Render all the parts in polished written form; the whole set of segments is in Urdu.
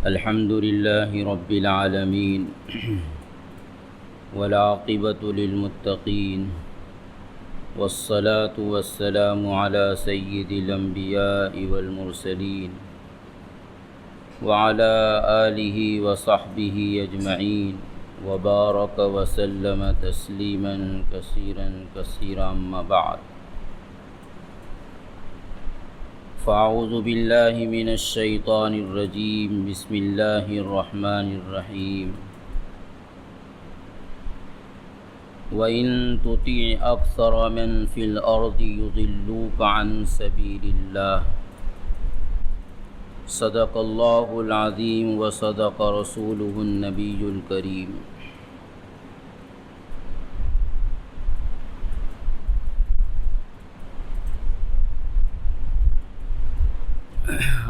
الحمد لله رب العالمين والعاقبة للمتقين والصلاة والسلام على سيد الأنبياء والمرسلين وعلى آله وصحبه أجمعين وبارك وسلم تسليما كثيرا أما بعد فأعوذ بالله من الشيطان الرجيم بسم الله الرحمن الرحيم وإن تطع أكثر من في الأرض يضلوك عن سبيل الله صدق الله العظيم وصدق رسوله النبي الكريم۔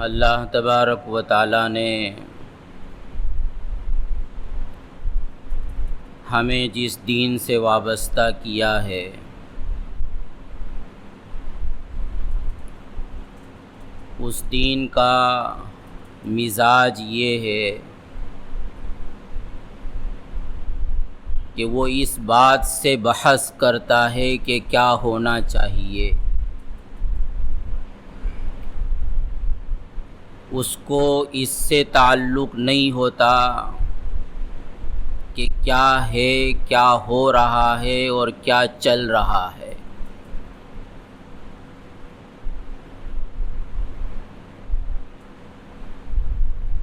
اللہ تبارک و تعالیٰ نے ہمیں جس دین سے وابستہ کیا ہے اس دین کا مزاج یہ ہے کہ وہ اس بات سے بحث کرتا ہے کہ کیا ہونا چاہیے، اس کو اس سے تعلق نہیں ہوتا کہ کیا ہے، کیا ہو رہا ہے اور کیا چل رہا ہے۔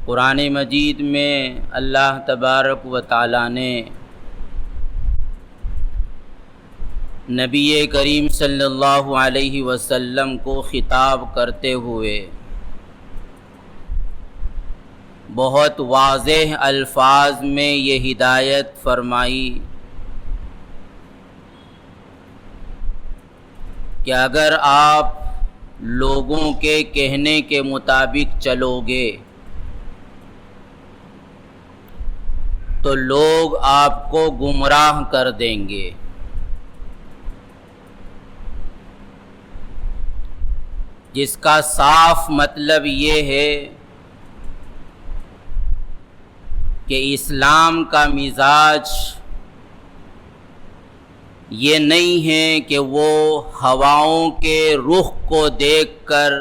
قرآن مجید میں اللہ تبارک و تعالیٰ نے نبی کریم صلی اللہ علیہ وسلم کو خطاب کرتے ہوئے بہت واضح الفاظ میں یہ ہدایت فرمائی کہ اگر آپ لوگوں کے کہنے کے مطابق چلو گے تو لوگ آپ کو گمراہ کر دیں گے، جس کا صاف مطلب یہ ہے کہ اسلام کا مزاج یہ نہیں ہے کہ وہ ہواؤں کے رخ کو دیکھ کر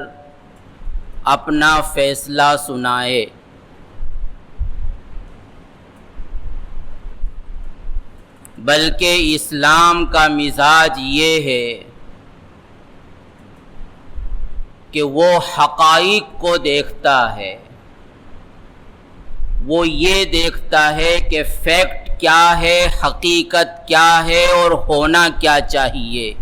اپنا فیصلہ سنائے، بلکہ اسلام کا مزاج یہ ہے کہ وہ حقائق کو دیکھتا ہے، وہ یہ دیکھتا ہے کہ فیکٹ کیا ہے، حقیقت کیا ہے اور ہونا کیا چاہیے۔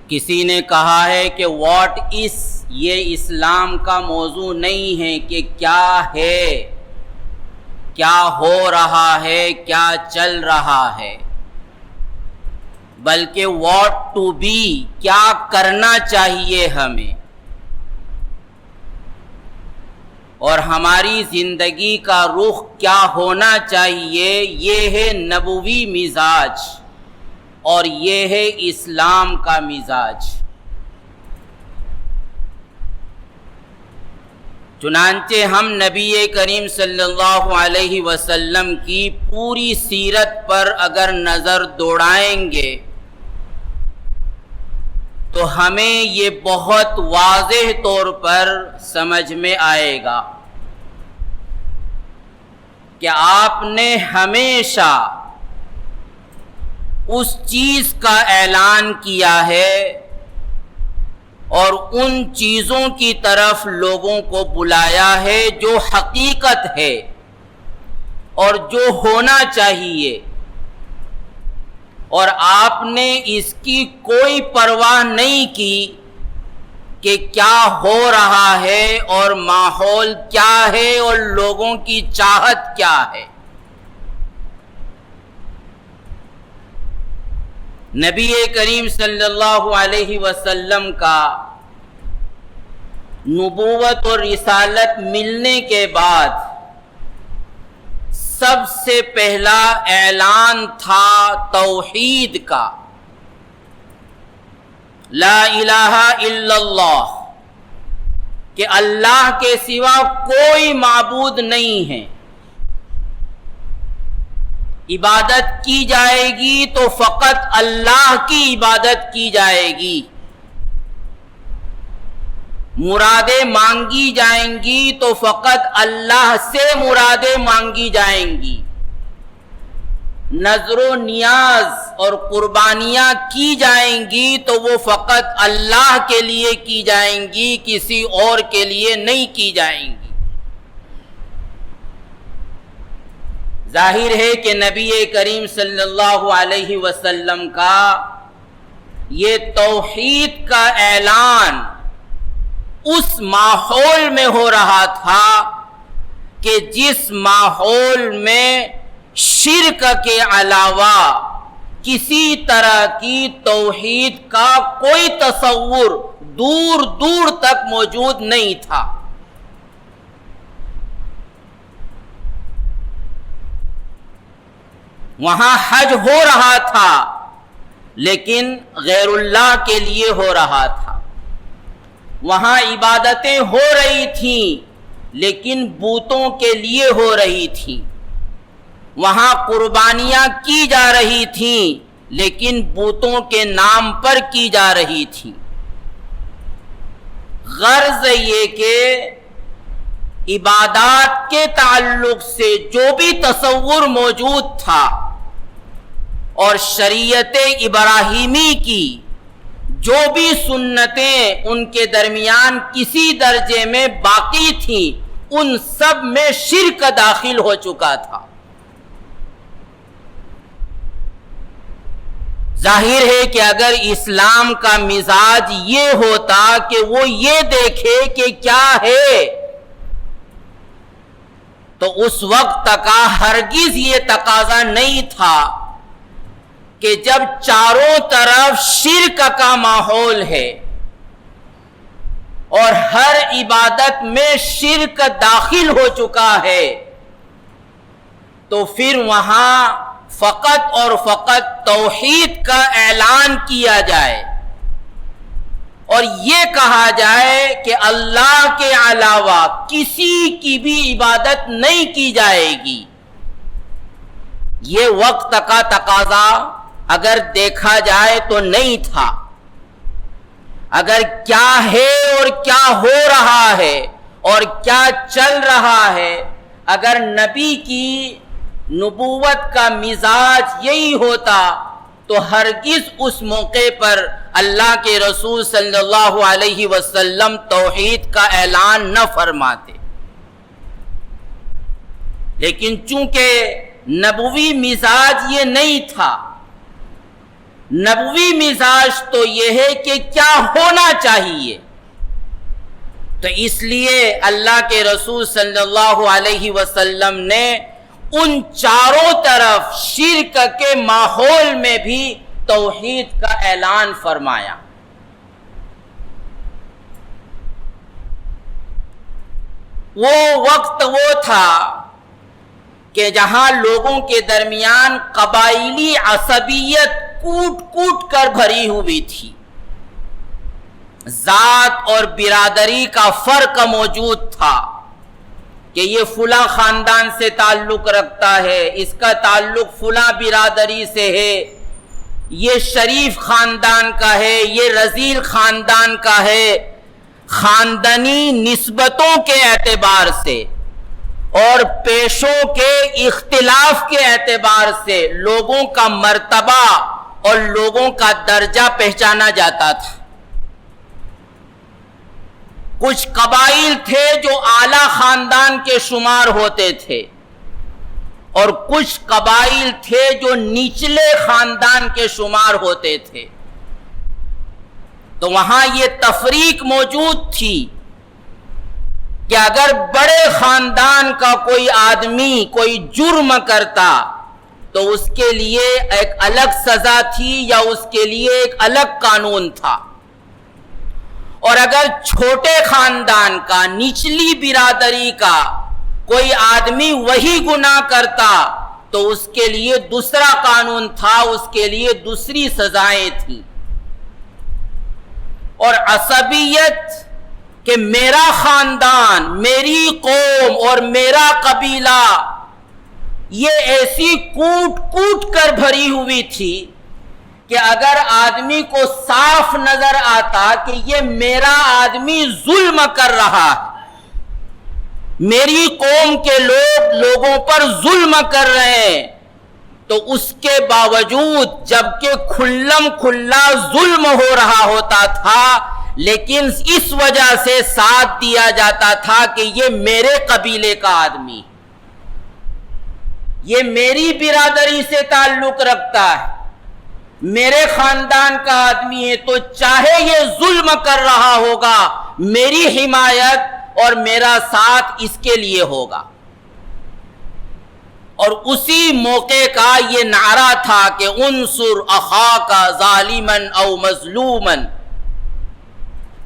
کسی نے کہا ہے کہ واٹ از، یہ اسلام کا موضوع نہیں ہے کہ کیا ہے، کیا ہو رہا ہے، کیا چل رہا ہے، بلکہ واٹ ٹو بی، کیا کرنا چاہیے ہمیں، اور ہماری زندگی کا رخ کیا ہونا چاہیے۔ یہ ہے نبوی مزاج اور یہ ہے اسلام کا مزاج۔ چنانچہ ہم نبی کریم صلی اللہ علیہ وسلم کی پوری سیرت پر اگر نظر دوڑائیں گے تو ہمیں یہ بہت واضح طور پر سمجھ میں آئے گا کہ آپ نے ہمیشہ اس چیز کا اعلان کیا ہے اور ان چیزوں کی طرف لوگوں کو بلایا ہے جو حقیقت ہے اور جو ہونا چاہیے، اور آپ نے اس کی کوئی پرواہ نہیں کی کہ کیا ہو رہا ہے اور ماحول کیا ہے اور لوگوں کی چاہت کیا ہے۔ نبی کریم صلی اللہ علیہ وسلم کا نبوت اور رسالت ملنے کے بعد سب سے پہلا اعلان تھا توحید کا، لا الہ الا اللہ، کہ اللہ کے سوا کوئی معبود نہیں ہے، عبادت کی جائے گی تو فقط اللہ کی عبادت کی جائے گی، مرادیں مانگی جائیں گی تو فقط اللہ سے مرادیں مانگی جائیں گی، نذر و نیاز اور قربانیاں کی جائیں گی تو وہ فقط اللہ کے لیے کی جائیں گی، کسی اور کے لیے نہیں کی جائیں گی۔ ظاہر ہے کہ نبی کریم صلی اللہ علیہ وسلم کا یہ توحید کا اعلان اس ماحول میں ہو رہا تھا کہ جس ماحول میں شرک کے علاوہ کسی طرح کی توحید کا کوئی تصور دور دور تک موجود نہیں تھا۔ وہاں حج ہو رہا تھا لیکن غیر اللہ کے لیے ہو رہا تھا، وہاں عبادتیں ہو رہی تھیں لیکن بتوں کے لیے ہو رہی تھیں، وہاں قربانیاں کی جا رہی تھیں لیکن بتوں کے نام پر کی جا رہی تھیں۔ غرض یہ کہ عبادات کے تعلق سے جو بھی تصور موجود تھا اور شریعت ابراہیمی کی جو بھی سنتیں ان کے درمیان کسی درجے میں باقی تھیں، ان سب میں شرک داخل ہو چکا تھا۔ ظاہر ہے کہ اگر اسلام کا مزاج یہ ہوتا کہ وہ یہ دیکھے کہ کیا ہے، تو اس وقت تک ہرگز یہ تقاضا نہیں تھا کہ جب چاروں طرف شرک کا ماحول ہے اور ہر عبادت میں شرک داخل ہو چکا ہے، تو پھر وہاں فقط اور فقط توحید کا اعلان کیا جائے اور یہ کہا جائے کہ اللہ کے علاوہ کسی کی بھی عبادت نہیں کی جائے گی۔ یہ وقت کا تقاضا اگر دیکھا جائے تو نہیں تھا۔ اگر کیا ہے اور کیا ہو رہا ہے اور کیا چل رہا ہے، اگر نبی کی نبوت کا مزاج یہی ہوتا تو ہرگز اس موقع پر اللہ کے رسول صلی اللہ علیہ وسلم توحید کا اعلان نہ فرماتے، لیکن چونکہ نبوی مزاج یہ نہیں تھا، نبوی مزاج تو یہ ہے کہ کیا ہونا چاہیے، تو اس لیے اللہ کے رسول صلی اللہ علیہ وسلم نے ان چاروں طرف شرک کے ماحول میں بھی توحید کا اعلان فرمایا۔ وہ وقت وہ تھا کہ جہاں لوگوں کے درمیان قبائلی عصبیت کوٹ کوٹ کر بھری ہوئی تھی، ذات اور برادری کا فرق موجود تھا کہ یہ فلاں خاندان سے تعلق رکھتا ہے، اس کا تعلق فلاں برادری سے ہے، یہ شریف خاندان کا ہے، یہ رذیل خاندان کا ہے۔ خاندانی نسبتوں کے اعتبار سے اور پیشوں کے اختلاف کے اعتبار سے لوگوں کا مرتبہ اور لوگوں کا درجہ پہچانا جاتا تھا۔ کچھ قبائل تھے جو اعلیٰ خاندان کے شمار ہوتے تھے اور کچھ قبائل تھے جو نچلے خاندان کے شمار ہوتے تھے، تو وہاں یہ تفریق موجود تھی کہ اگر بڑے خاندان کا کوئی آدمی کوئی جرم کرتا تو اس کے لیے ایک الگ سزا تھی یا اس کے لیے ایک الگ قانون تھا، اور اگر چھوٹے خاندان کا نچلی برادری کا کوئی آدمی وہی گناہ کرتا تو اس کے لیے دوسرا قانون تھا، اس کے لیے دوسری سزائیں تھیں۔ اور عصبیت کہ میرا خاندان، میری قوم اور میرا قبیلہ یہ ایسی کوٹ کوٹ کر بھری ہوئی تھی کہ اگر آدمی کو صاف نظر آتا کہ یہ میرا آدمی ظلم کر رہا ہے، میری قوم کے لوگوں پر ظلم کر رہے ہیں، تو اس کے باوجود جبکہ کھلم کھلا ظلم ہو رہا ہوتا تھا، لیکن اس وجہ سے ساتھ دیا جاتا تھا کہ یہ میرے قبیلے کا آدمی، یہ میری برادری سے تعلق رکھتا ہے، میرے خاندان کا آدمی ہے، تو چاہے یہ ظلم کر رہا ہوگا، میری حمایت اور میرا ساتھ اس کے لیے ہوگا۔ اور اسی موقع کا یہ نعرہ تھا کہ انصر اخاک ظالما او مظلوما،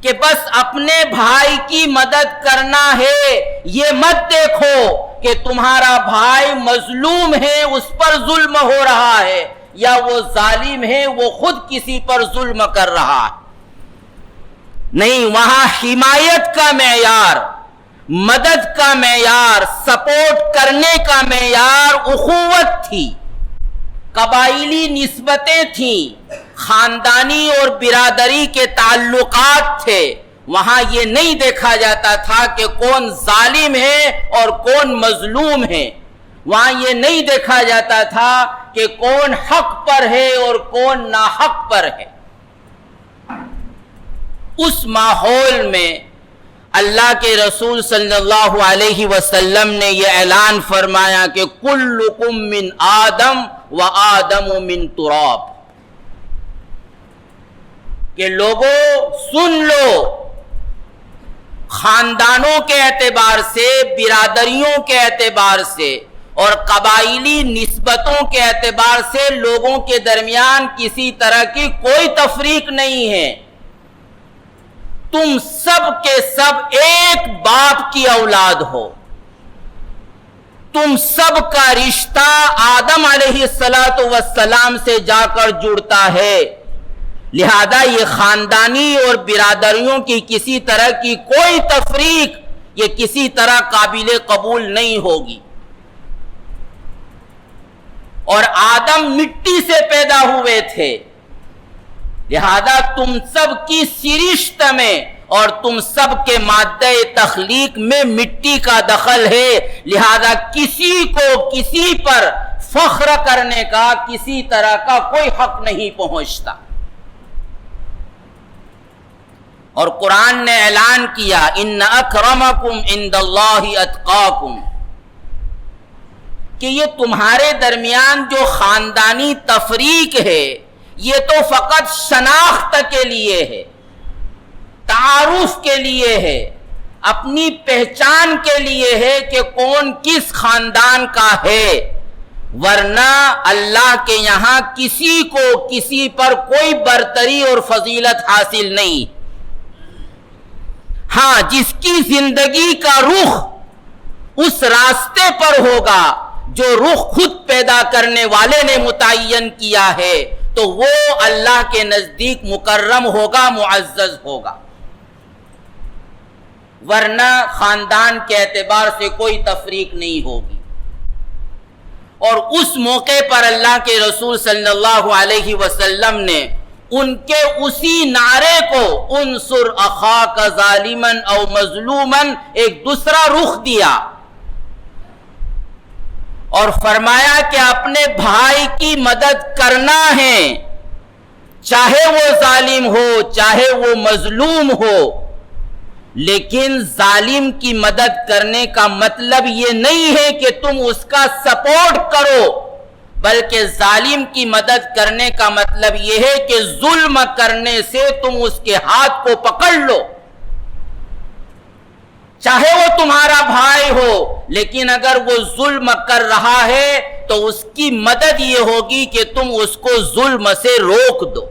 کہ بس اپنے بھائی کی مدد کرنا ہے، یہ مت دیکھو کہ تمہارا بھائی مظلوم ہے، اس پر ظلم ہو رہا ہے، یا وہ ظالم ہے، وہ خود کسی پر ظلم کر رہا ہے۔ نہیں، وہاں حمایت کا معیار، مدد کا معیار، سپورٹ کرنے کا معیار اخوت تھی، قبائلی نسبتیں تھیں، خاندانی اور برادری کے تعلقات تھے۔ وہاں یہ نہیں دیکھا جاتا تھا کہ کون ظالم ہے اور کون مظلوم ہے، وہاں یہ نہیں دیکھا جاتا تھا کہ کون حق پر ہے اور کون ناحق پر ہے۔ اس ماحول میں اللہ کے رسول صلی اللہ علیہ وسلم نے یہ اعلان فرمایا کہ کلکم من آدم و آدم من تراب، کہ لوگوں سن لو، خاندانوں کے اعتبار سے، برادریوں کے اعتبار سے اور قبائلی نسبتوں کے اعتبار سے لوگوں کے درمیان کسی طرح کی کوئی تفریق نہیں ہے، تم سب کے سب ایک باپ کی اولاد ہو، تم سب کا رشتہ آدم علیہ السلام سے جا کر جڑتا ہے، لہذا یہ خاندانی اور برادریوں کی کسی طرح کی کوئی تفریق یہ کسی طرح قابل قبول نہیں ہوگی۔ اور آدم مٹی سے پیدا ہوئے تھے، لہذا تم سب کی سرشت میں اور تم سب کے مادہ تخلیق میں مٹی کا دخل ہے، لہذا کسی کو کسی پر فخر کرنے کا کسی طرح کا کوئی حق نہیں پہنچتا۔ اور قرآن نے اعلان کیا ان اکرمکم عند اللہ اتقاکم، کہ یہ تمہارے درمیان جو خاندانی تفریق ہے یہ تو فقط شناخت کے لیے ہے، تعارف کے لیے ہے، اپنی پہچان کے لیے ہے کہ کون کس خاندان کا ہے، ورنہ اللہ کے یہاں کسی کو کسی پر کوئی برتری اور فضیلت حاصل نہیں۔ ہاں، جس کی زندگی کا رخ اس راستے پر ہوگا جو رخ خود پیدا کرنے والے نے متعین کیا ہے، تو وہ اللہ کے نزدیک مکرم ہوگا، معزز ہوگا، ورنہ خاندان کے اعتبار سے کوئی تفریق نہیں ہوگی۔ اور اس موقع پر اللہ کے رسول صلی اللہ علیہ وسلم نے ان کے اسی نعرے کو انصر اخاک ظالما او مظلوما ایک دوسرا رخ دیا اور فرمایا کہ اپنے بھائی کی مدد کرنا ہے، چاہے وہ ظالم ہو چاہے وہ مظلوم ہو، لیکن ظالم کی مدد کرنے کا مطلب یہ نہیں ہے کہ تم اس کا سپورٹ کرو، بلکہ ظالم کی مدد کرنے کا مطلب یہ ہے کہ ظلم کرنے سے تم اس کے ہاتھ کو پکڑ لو، چاہے وہ تمہارا بھائی ہو، لیکن اگر وہ ظلم کر رہا ہے تو اس کی مدد یہ ہوگی کہ تم اس کو ظلم سے روک دو۔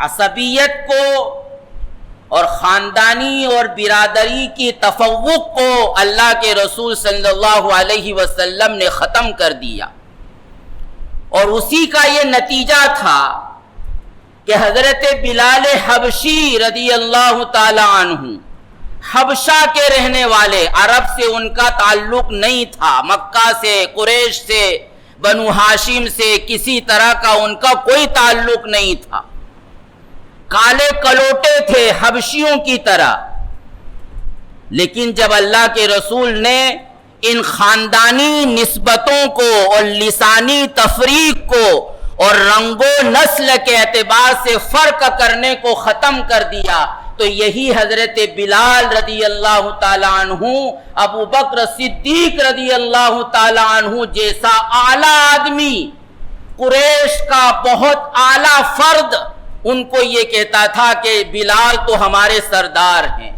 عصبیت کو اور خاندانی اور برادری کی تفوق کو اللہ کے رسول صلی اللہ علیہ وسلم نے ختم کر دیا، اور اسی کا یہ نتیجہ تھا کہ حضرت بلال حبشی رضی اللہ تعالی عنہ حبشہ کے رہنے والے، عرب سے ان کا تعلق نہیں تھا، مکہ سے، قریش سے، بنو ہاشم سے کسی طرح کا ان کا کوئی تعلق نہیں تھا، کالے کلوٹے تھے حبشیوں کی طرح۔ لیکن جب اللہ کے رسول نے ان خاندانی نسبتوں کو اور لسانی تفریق کو اور رنگ و نسل کے اعتبار سے فرق کرنے کو ختم کر دیا، تو یہی حضرت بلال رضی اللہ تعالی عنہ، ابو بکر صدیق رضی اللہ تعالی عنہ جیسا اعلیٰ آدمی، قریش کا بہت اعلیٰ فرد، ان کو یہ کہتا تھا کہ بلال تو ہمارے سردار ہیں۔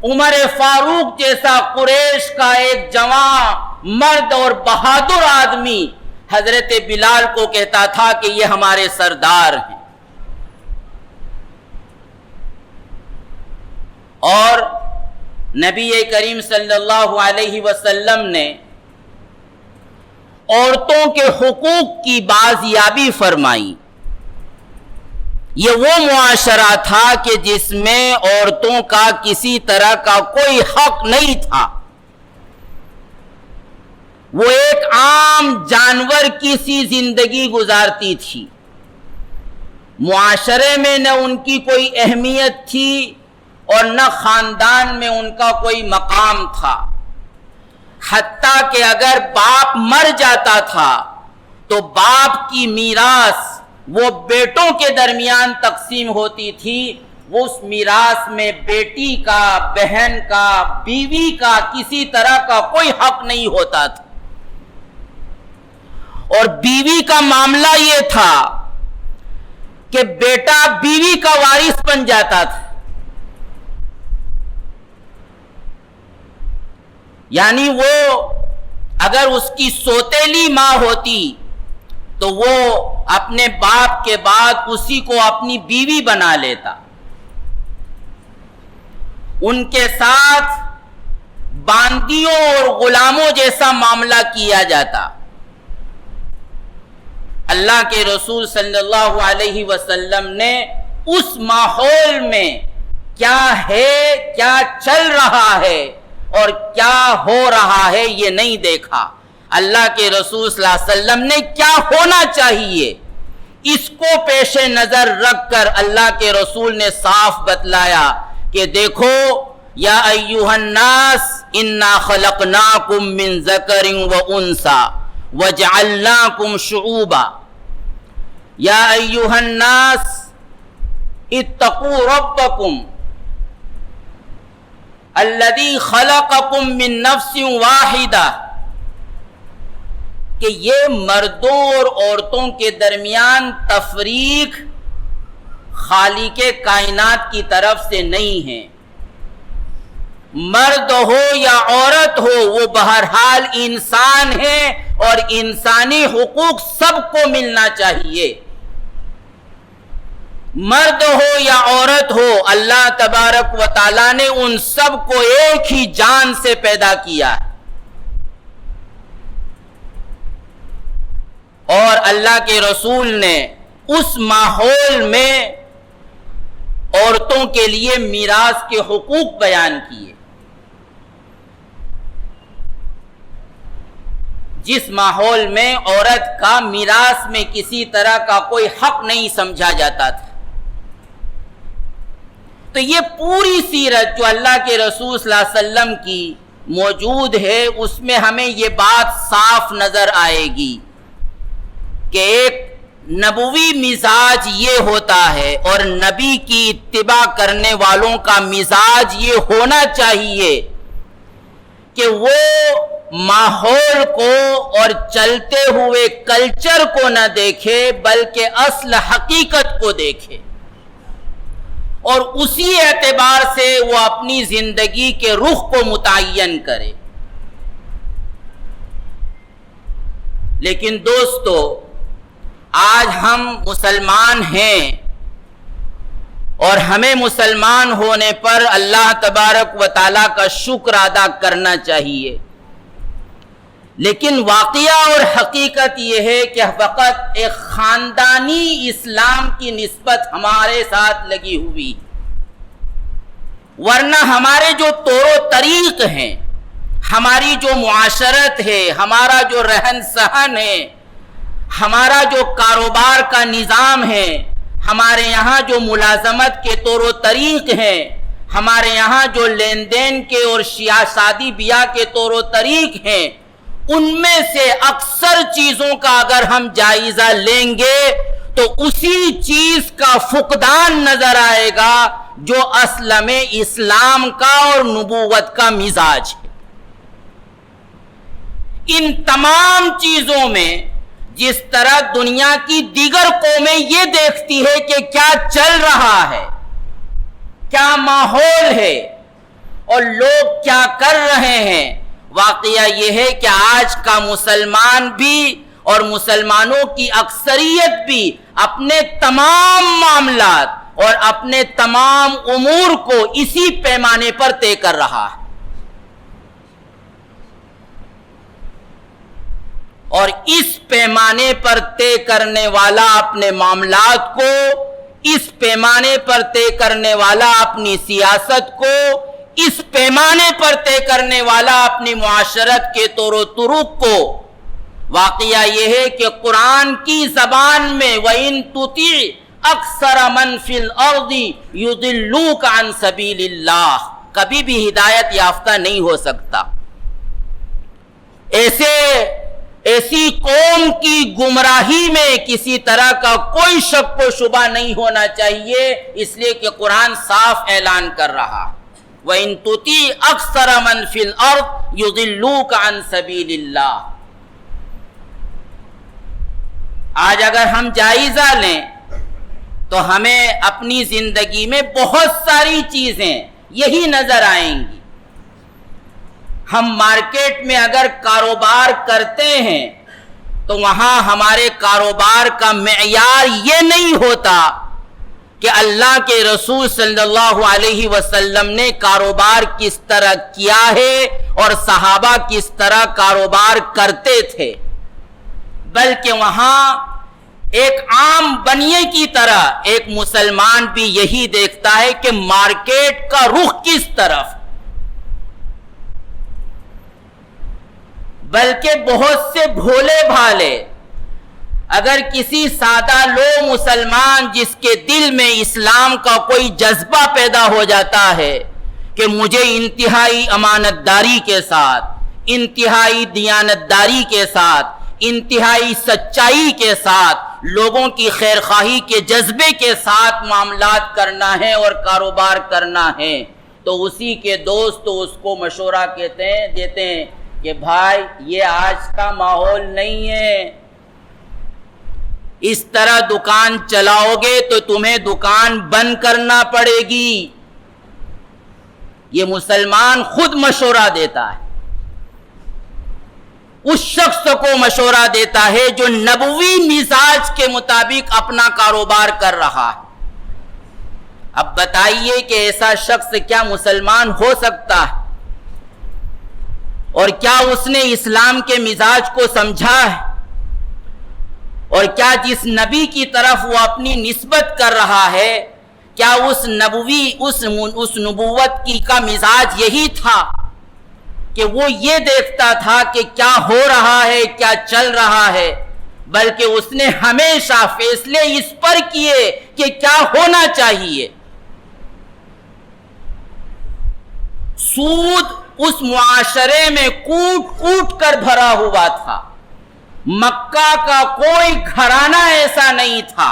عمر فاروق جیسا قریش کا ایک جوان مرد اور بہادر آدمی حضرت بلال کو کہتا تھا کہ یہ ہمارے سردار ہیں۔ اور نبی کریم صلی اللہ علیہ وسلم نے عورتوں کے حقوق کی بازیابی فرمائی۔ یہ وہ معاشرہ تھا کہ جس میں عورتوں کا کسی طرح کا کوئی حق نہیں تھا، وہ ایک عام جانور کی سی زندگی گزارتی تھی، معاشرے میں نہ ان کی کوئی اہمیت تھی اور نہ خاندان میں ان کا کوئی مقام تھا، حتیٰ کہ اگر باپ مر جاتا تھا تو باپ کی میراث وہ بیٹوں کے درمیان تقسیم ہوتی تھی، اس میراث میں بیٹی کا، بہن کا، بیوی کا کسی طرح کا کوئی حق نہیں ہوتا تھا۔ اور بیوی کا معاملہ یہ تھا کہ بیٹا بیوی کا وارث بن جاتا تھا، یعنی وہ اگر اس کی سوتیلی ماں ہوتی تو وہ اپنے باپ کے بعد اسی کو اپنی بیوی بنا لیتا، ان کے ساتھ باندیوں اور غلاموں جیسا معاملہ کیا جاتا۔ اللہ کے رسول صلی اللہ علیہ وسلم نے اس ماحول میں کیا ہے، کیا چل رہا ہے اور کیا ہو رہا ہے یہ نہیں دیکھا۔ اللہ کے رسول صلی اللہ علیہ وسلم نے کیا ہونا چاہیے اس کو پیش نظر رکھ کر اللہ کے رسول نے صاف بتلایا کہ دیکھو، یا ایھا الناس انا خلقناکم من ذکر و انثی وجعلناکم شعوبا، یا ایھا الناس اتقوا ربکم الذی خلقکم من نفس واحدہ، کہ یہ مردوں اور عورتوں کے درمیان تفریق خالق کائنات کی طرف سے نہیں ہے۔ مرد ہو یا عورت ہو وہ بہرحال انسان ہے اور انسانی حقوق سب کو ملنا چاہیے۔ مرد ہو یا عورت ہو، اللہ تبارک و تعالیٰ نے ان سب کو ایک ہی جان سے پیدا کیا ہے، اور اللہ کے رسول نے اس ماحول میں عورتوں کے لیے میراث کے حقوق بیان کیے۔ جس ماحول میں عورت کا میراث میں کسی طرح کا کوئی حق نہیں سمجھا جاتا تھا، تو یہ پوری سیرت جو اللہ کے رسول صلی اللہ علیہ وسلم کی موجود ہے، اس میں ہمیں یہ بات صاف نظر آئے گی کہ ایک نبوی مزاج یہ ہوتا ہے اور نبی کی اتباع کرنے والوں کا مزاج یہ ہونا چاہیے کہ وہ ماحول کو اور چلتے ہوئے کلچر کو نہ دیکھے بلکہ اصل حقیقت کو دیکھے، اور اسی اعتبار سے وہ اپنی زندگی کے رخ کو متعین کرے۔ لیکن دوستو، آج ہم مسلمان ہیں اور ہمیں مسلمان ہونے پر اللہ تبارک و تعالیٰ کا شکر ادا کرنا چاہیے، لیکن واقعہ اور حقیقت یہ ہے کہ فقط ایک خاندانی اسلام کی نسبت ہمارے ساتھ لگی ہوئی، ورنہ ہمارے جو طور و طریق ہیں، ہماری جو معاشرت ہے، ہمارا جو رہن سہن ہے، ہمارا جو کاروبار کا نظام ہے، ہمارے یہاں جو ملازمت کے طور و طریق ہیں، ہمارے یہاں جو لین دین کے اور شادی بیاہ کے طور و طریق ہیں، ان میں سے اکثر چیزوں کا اگر ہم جائزہ لیں گے تو اسی چیز کا فقدان نظر آئے گا جو اصل میں اسلام کا اور نبوت کا مزاج ہے۔ ان تمام چیزوں میں جس طرح دنیا کی دیگر قومیں یہ دیکھتی ہے کہ کیا چل رہا ہے، کیا ماحول ہے اور لوگ کیا کر رہے ہیں، واقعہ یہ ہے کہ آج کا مسلمان بھی اور مسلمانوں کی اکثریت بھی اپنے تمام معاملات اور اپنے تمام امور کو اسی پیمانے پر طے کر رہا ہے، اور اس پیمانے پر طے کرنے والا اپنے معاملات کو، اس پیمانے پر طے کرنے والا اپنی سیاست کو، اس پیمانے پر طے کرنے والا اپنی معاشرت کے طور و طریق کو، واقعہ یہ ہے کہ قرآن کی زبان میں وَإِن تُطِعْ أَكْثَرَ مَنْ فِي الْأَرْضِ يُضِلُّوكَ عَنْ سَبِيلِ اللَّهِ کبھی بھی ہدایت یافتہ نہیں ہو سکتا۔ ایسی قوم کی گمراہی میں کسی طرح کا کوئی شک و شبہ نہیں ہونا چاہیے، اس لیے کہ قرآن صاف اعلان کر رہا ہے وَإِن تُطِعْ أَكْثَرَ مَنْ فِي الْأَرْضِ يُضِلُّوكَ عَنْ سَبِيلِ اللَّهِ۔ آج اگر ہم جائزہ لیں تو ہمیں اپنی زندگی میں بہت ساری چیزیں یہی نظر آئیں گی۔ ہم مارکیٹ میں اگر کاروبار کرتے ہیں تو وہاں ہمارے کاروبار کا معیار یہ نہیں ہوتا کہ اللہ کے رسول صلی اللہ علیہ وسلم نے کاروبار کس طرح کیا ہے اور صحابہ کس طرح کاروبار کرتے تھے، بلکہ وہاں ایک عام بنیے کی طرح ایک مسلمان بھی یہی دیکھتا ہے کہ مارکیٹ کا رخ کس طرف، بلکہ بہت سے بھولے بھالے اگر کسی سادہ لو مسلمان جس کے دل میں اسلام کا کوئی جذبہ پیدا ہو جاتا ہے کہ مجھے انتہائی امانت داری کے ساتھ، انتہائی دیانتداری کے ساتھ، انتہائی سچائی کے ساتھ، لوگوں کی خیرخواہی کے جذبے کے ساتھ معاملات کرنا ہے اور کاروبار کرنا ہے، تو اسی کے دوست اس کو مشورہ دیتے ہیں کہ بھائی یہ آج کا ماحول نہیں ہے، اس طرح دکان چلاؤ گے تو تمہیں دکان بند کرنا پڑے گی۔ یہ مسلمان خود مشورہ دیتا ہے، اس شخص کو مشورہ دیتا ہے جو نبوی مزاج کے مطابق اپنا کاروبار کر رہا ہے۔ اب بتائیے کہ ایسا شخص کیا مسلمان ہو سکتا ہے؟ اور کیا اس نے اسلام کے مزاج کو سمجھا ہے؟ اور کیا جس نبی کی طرف وہ اپنی نسبت کر رہا ہے، کیا اس نبوت کا مزاج یہی تھا کہ وہ یہ دیکھتا تھا کہ کیا ہو رہا ہے، کیا چل رہا ہے، بلکہ اس نے ہمیشہ فیصلے اس پر کیے کہ کیا ہونا چاہیے۔ سود اس معاشرے میں کوٹ کوٹ کر بھرا ہوا تھا، مکہ کا کوئی گھرانہ ایسا نہیں تھا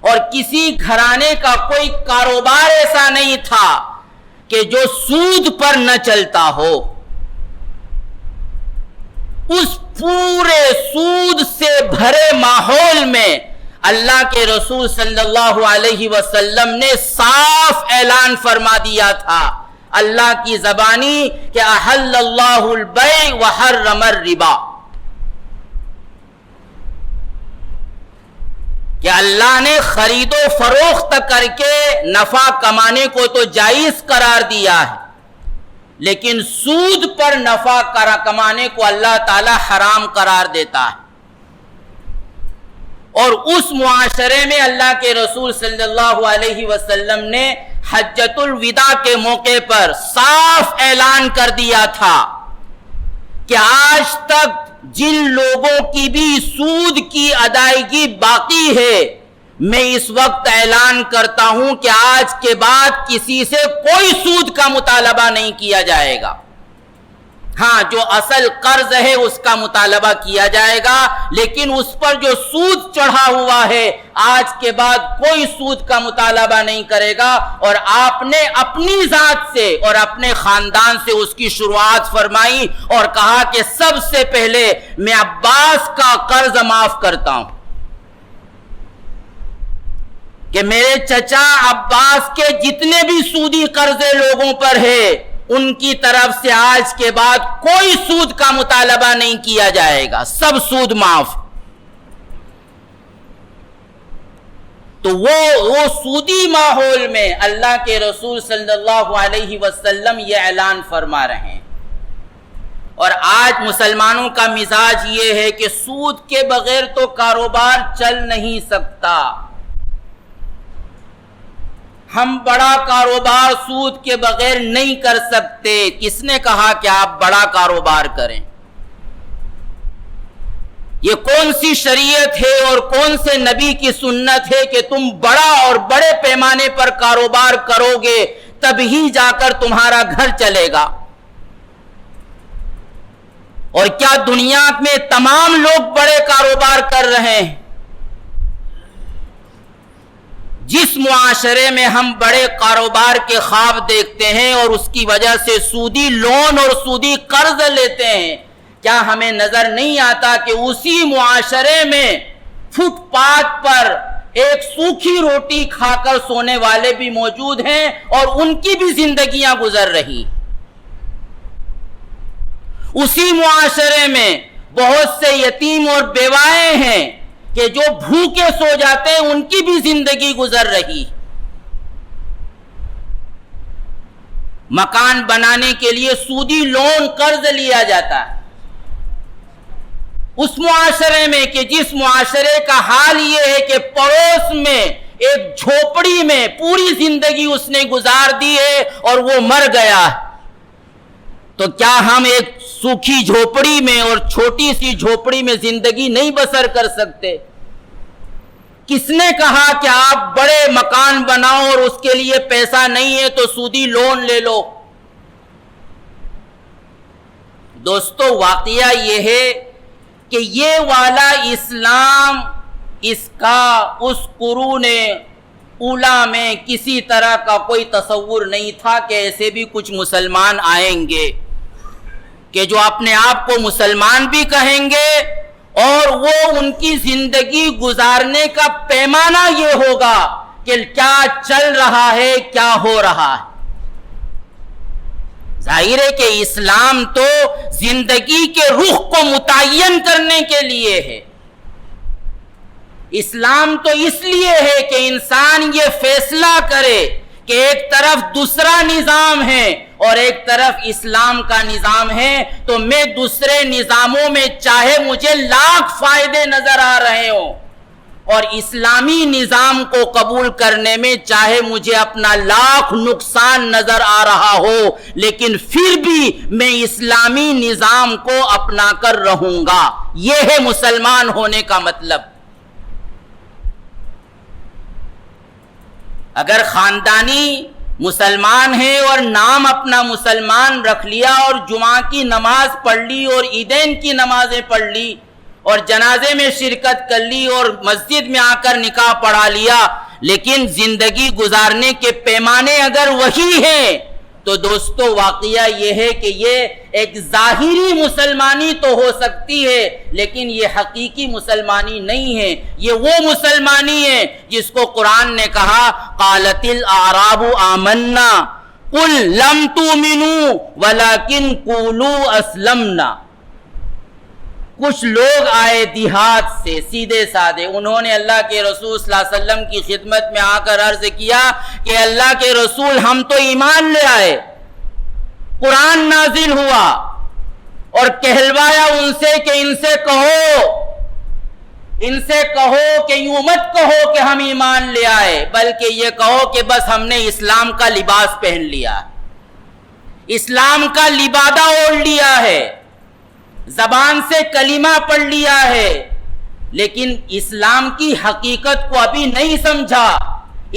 اور کسی گھرانے کا کوئی کاروبار ایسا نہیں تھا کہ جو سود پر نہ چلتا ہو۔ اس پورے سود سے بھرے ماحول میں اللہ کے رسول صلی اللہ علیہ وسلم نے صاف اعلان فرما دیا تھا اللہ کی زبانی کہ احل اللہ البیع وحرم الربا، کہ اللہ نے خرید و فروخت کر کے نفع کمانے کو تو جائز قرار دیا ہے، لیکن سود پر نفع کمانے کو اللہ تعالی حرام قرار دیتا ہے. اور اس معاشرے میں اللہ کے رسول صلی اللہ علیہ وسلم نے حجۃ الوداع کے موقع پر صاف اعلان کر دیا تھا کہ آج تک جن لوگوں کی بھی سود کی ادائیگی باقی ہے، میں اس وقت اعلان کرتا ہوں کہ آج کے بعد کسی سے کوئی سود کا مطالبہ نہیں کیا جائے گا. ہاں، جو اصل قرض ہے اس کا مطالبہ کیا جائے گا، لیکن اس پر جو سود چڑھا ہوا ہے آج کے بعد کوئی سود کا مطالبہ نہیں کرے گا. اور آپ نے اپنی ذات سے اور اپنے خاندان سے اس کی شروعات فرمائی اور کہا کہ سب سے پہلے میں عباس کا قرض معاف کرتا ہوں، کہ میرے چچا عباس کے جتنے بھی سودی قرضے لوگوں پر ہے ان کی طرف سے آج کے بعد کوئی سود کا مطالبہ نہیں کیا جائے گا، سب سود معاف. تو وہ سودی ماحول میں اللہ کے رسول صلی اللہ علیہ وسلم یہ اعلان فرما رہے ہیں. اور آج مسلمانوں کا مزاج یہ ہے کہ سود کے بغیر تو کاروبار چل نہیں سکتا. ہم بڑا کاروبار سود کے بغیر نہیں کر سکتے. کس نے کہا کہ آپ بڑا کاروبار کریں؟ یہ کون سی شریعت ہے اور کون سے نبی کی سنت ہے کہ تم بڑا اور بڑے پیمانے پر کاروبار کرو گے تبھی جا کر تمہارا گھر چلے گا؟ اور کیا دنیا میں تمام لوگ بڑے کاروبار کر رہے ہیں؟ جس معاشرے میں ہم بڑے کاروبار کے خواب دیکھتے ہیں اور اس کی وجہ سے سودی لون اور سودی قرض لیتے ہیں، کیا ہمیں نظر نہیں آتا کہ اسی معاشرے میں فٹ پاتھ پر ایک سوکھی روٹی کھا کر سونے والے بھی موجود ہیں اور ان کی بھی زندگیاں گزر رہی؟ اسی معاشرے میں بہت سے یتیم اور بیوائیں ہیں کہ جو بھوکے سو جاتے ہیں، ان کی بھی زندگی گزر رہی. مکان بنانے کے لیے سودی لون قرض لیا جاتا ہے اس معاشرے میں، کہ جس معاشرے کا حال یہ ہے کہ پڑوس میں ایک جھوپڑی میں پوری زندگی اس نے گزار دی ہے اور وہ مر گیا. تو کیا ہم ایک سوکھی جھوپڑی میں اور چھوٹی سی جھوپڑی میں زندگی نہیں بسر کر سکتے؟ کس نے کہا کہ آپ بڑے مکان بناؤ اور اس کے لیے پیسہ نہیں ہے تو سودی لون لے لو؟ دوستو، واقعہ یہ ہے کہ یہ والا اسلام اس کا اس قرون اولا میں کسی طرح کا کوئی تصور نہیں تھا کہ ایسے بھی کچھ مسلمان آئیں گے کہ جو اپنے آپ کو مسلمان بھی کہیں گے اور وہ ان کی زندگی گزارنے کا پیمانہ یہ ہوگا کہ کیا چل رہا ہے، کیا ہو رہا ہے. ظاہر ہے کہ اسلام تو زندگی کے رخ کو متعین کرنے کے لیے ہے. اسلام تو اس لیے ہے کہ انسان یہ فیصلہ کرے کہ ایک طرف دوسرا نظام ہے اور ایک طرف اسلام کا نظام ہے، تو میں دوسرے نظاموں میں چاہے مجھے لاکھ فائدے نظر آ رہے ہوں اور اسلامی نظام کو قبول کرنے میں چاہے مجھے اپنا لاکھ نقصان نظر آ رہا ہو، لیکن پھر بھی میں اسلامی نظام کو اپنا کر رہوں گا. یہ ہے مسلمان ہونے کا مطلب. اگر خاندانی مسلمان ہے اور نام اپنا مسلمان رکھ لیا اور جمعہ کی نماز پڑھ لی اور عیدین کی نمازیں پڑھ لی اور جنازے میں شرکت کر لی اور مسجد میں آ کر نکاح پڑھا لیا، لیکن زندگی گزارنے کے پیمانے اگر وہی ہیں تو دوستو واقعہ یہ ہے کہ یہ ایک ظاہری مسلمانی تو ہو سکتی ہے لیکن یہ حقیقی مسلمانی نہیں ہے. یہ وہ مسلمانی ہے جس کو قرآن نے کہا قالت الاعراب آمنا قل لم تؤمنوا ولکن قولوا اسلمنا. کچھ لوگ آئے دیہات سے سیدھے سادے، انہوں نے اللہ کے رسول صلی اللہ علیہ وسلم کی خدمت میں آ کر عرض کیا کہ اللہ کے رسول ہم تو ایمان لے آئے قرآن نازل ہوا اور کہلوایا ان سے کہ ان سے کہو کہ یوں مت کہو کہ ہم ایمان لے آئے، بلکہ یہ کہو کہ بس ہم نے اسلام کا لباس پہن لیا، اسلام کا لبادہ اوڑھ لیا ہے، زبان سے کلمہ پڑھ لیا ہے، لیکن اسلام کی حقیقت کو ابھی نہیں سمجھا،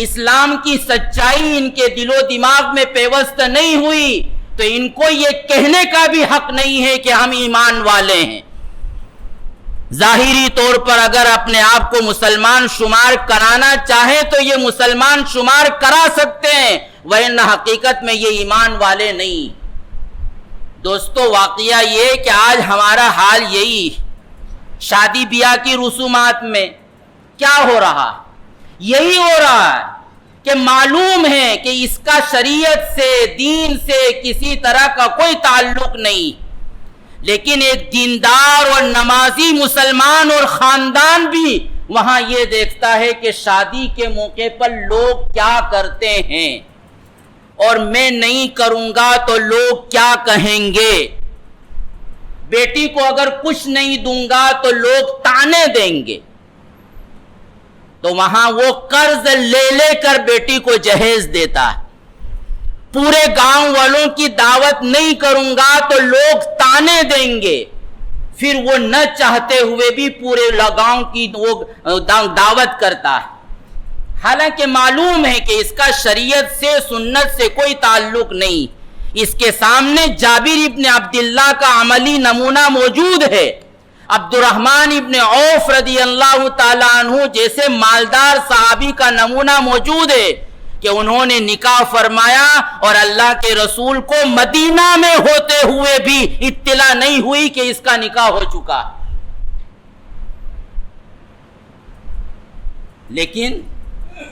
اسلام کی سچائی ان کے دل و دماغ میں پیوست نہیں ہوئی، تو ان کو یہ کہنے کا بھی حق نہیں ہے کہ ہم ایمان والے ہیں۔ ظاہری طور پر اگر اپنے آپ کو مسلمان شمار کرانا چاہیں تو یہ مسلمان شمار کرا سکتے ہیں، ورنہ حقیقت میں یہ ایمان والے نہیں۔ دوستو، واقعہ یہ کہ آج ہمارا حال یہی، شادی بیاہ کی رسومات میں کیا ہو رہا؟ یہی ہو رہا ہے کہ معلوم ہے کہ اس کا شریعت سے، دین سے کسی طرح کا کوئی تعلق نہیں، لیکن ایک دیندار اور نمازی مسلمان اور خاندان بھی وہاں یہ دیکھتا ہے کہ شادی کے موقع پر لوگ کیا کرتے ہیں، اور میں نہیں کروں گا تو لوگ کیا کہیں گے، بیٹی کو اگر کچھ نہیں دوں گا تو لوگ تانے دیں گے، تو وہاں وہ قرض لے کر بیٹی کو جہیز دیتا ہے، پورے گاؤں والوں کی دعوت نہیں کروں گا تو لوگ تانے دیں گے، پھر وہ نہ چاہتے ہوئے بھی پورے گاؤں کی وہ دعوت کرتا ہے، حالانکہ معلوم ہے کہ اس کا شریعت سے، سنت سے کوئی تعلق نہیں۔ اس کے سامنے جابر ابن عبداللہ کا عملی نمونہ موجود ہے، عبد الرحمن ابن عوف رضی اللہ تعالیٰ عنہ جیسے مالدار صحابی کا نمونہ موجود ہے کہ انہوں نے نکاح فرمایا اور اللہ کے رسول کو مدینہ میں ہوتے ہوئے بھی اطلاع نہیں ہوئی کہ اس کا نکاح ہو چکا، لیکن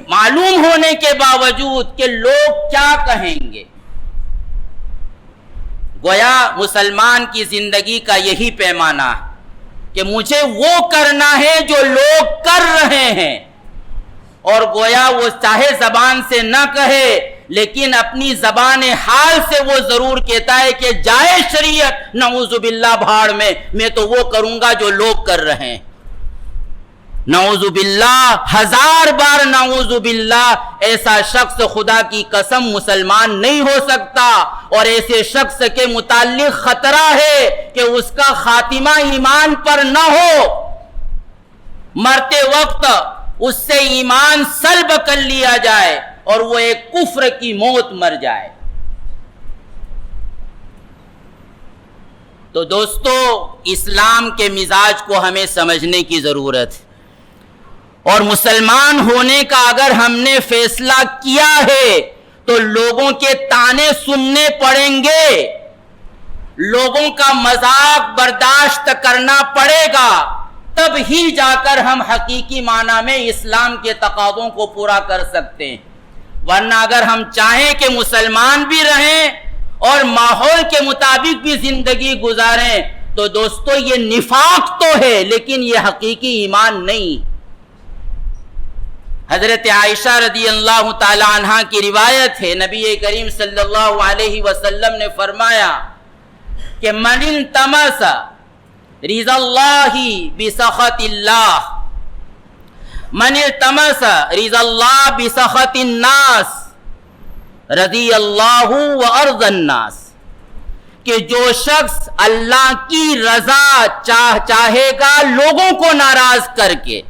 معلوم ہونے کے باوجود کہ لوگ کیا کہیں گے۔ گویا مسلمان کی زندگی کا یہی پیمانہ ہے کہ مجھے وہ کرنا ہے جو لوگ کر رہے ہیں، اور گویا وہ چاہے زبان سے نہ کہے لیکن اپنی زبان حال سے وہ ضرور کہتا ہے کہ جائے شریعت نعوذ باللہ بھاڑ میں تو وہ کروں گا جو لوگ کر رہے ہیں۔ نعوذ باللہ، ہزار بار نعوذ باللہ، ایسا شخص خدا کی قسم مسلمان نہیں ہو سکتا، اور ایسے شخص کے متعلق خطرہ ہے کہ اس کا خاتمہ ایمان پر نہ ہو، مرتے وقت اس سے ایمان سلب کر لیا جائے اور وہ ایک کفر کی موت مر جائے۔ تو دوستو، اسلام کے مزاج کو ہمیں سمجھنے کی ضرورت ہے، اور مسلمان ہونے کا اگر ہم نے فیصلہ کیا ہے تو لوگوں کے تانے سننے پڑیں گے، لوگوں کا مذاق برداشت کرنا پڑے گا، تب ہی جا کر ہم حقیقی معنی میں اسلام کے تقاضوں کو پورا کر سکتے ہیں، ورنہ اگر ہم چاہیں کہ مسلمان بھی رہیں اور ماحول کے مطابق بھی زندگی گزاریں تو دوستو یہ نفاق تو ہے لیکن یہ حقیقی ایمان نہیں۔ حضرت عائشہ رضی اللہ تعالی عنہ کی روایت ہے، نبی کریم صلی اللہ علیہ وسلم نے فرمایا کہ من التمس رضا اللہ بسخط اللہ، من التمس رضا اللہ بسخط الناس رضی اللہ وارض الناس، کہ جو شخص اللہ کی رضا چاہے گا لوگوں کو ناراض کر کے،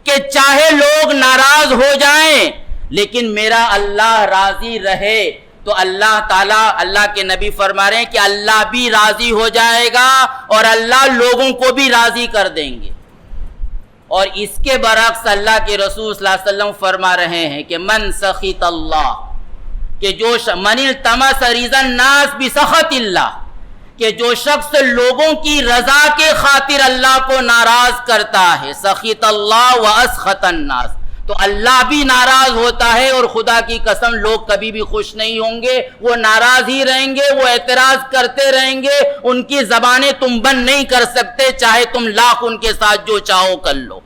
کہ چاہے لوگ ناراض ہو جائیں لیکن میرا اللہ راضی رہے، تو اللہ تعالیٰ، اللہ کے نبی فرما رہے ہیں کہ اللہ بھی راضی ہو جائے گا اور اللہ لوگوں کو بھی راضی کر دیں گے۔ اور اس کے برعکس اللہ کے رسول صلی اللہ علیہ وسلم فرما رہے ہیں کہ من سخط اللہ، کہ جو من التمس رضا الناس بسخط اللہ، کہ جو شخص لوگوں کی رضا کے خاطر اللہ کو ناراض کرتا ہے، سخط اللہ واسخط الناس، تو اللہ بھی ناراض ہوتا ہے، اور خدا کی قسم لوگ کبھی بھی خوش نہیں ہوں گے، وہ ناراض ہی رہیں گے، وہ اعتراض کرتے رہیں گے، ان کی زبانیں تم بند نہیں کر سکتے، چاہے تم لاکھ ان کے ساتھ جو چاہو کر لو۔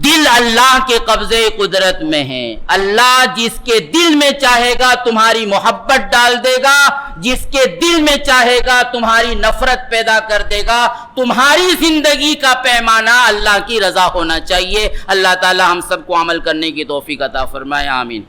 دل اللہ کے قبضے قدرت میں ہے. اللہ جس کے دل میں چاہے گا تمہاری محبت ڈال دے گا، جس کے دل میں چاہے گا تمہاری نفرت پیدا کر دے گا. تمہاری زندگی کا پیمانہ اللہ کی رضا ہونا چاہیے. اللہ تعالی ہم سب کو عمل کرنے کی توفیق عطا فرمائے. آمین.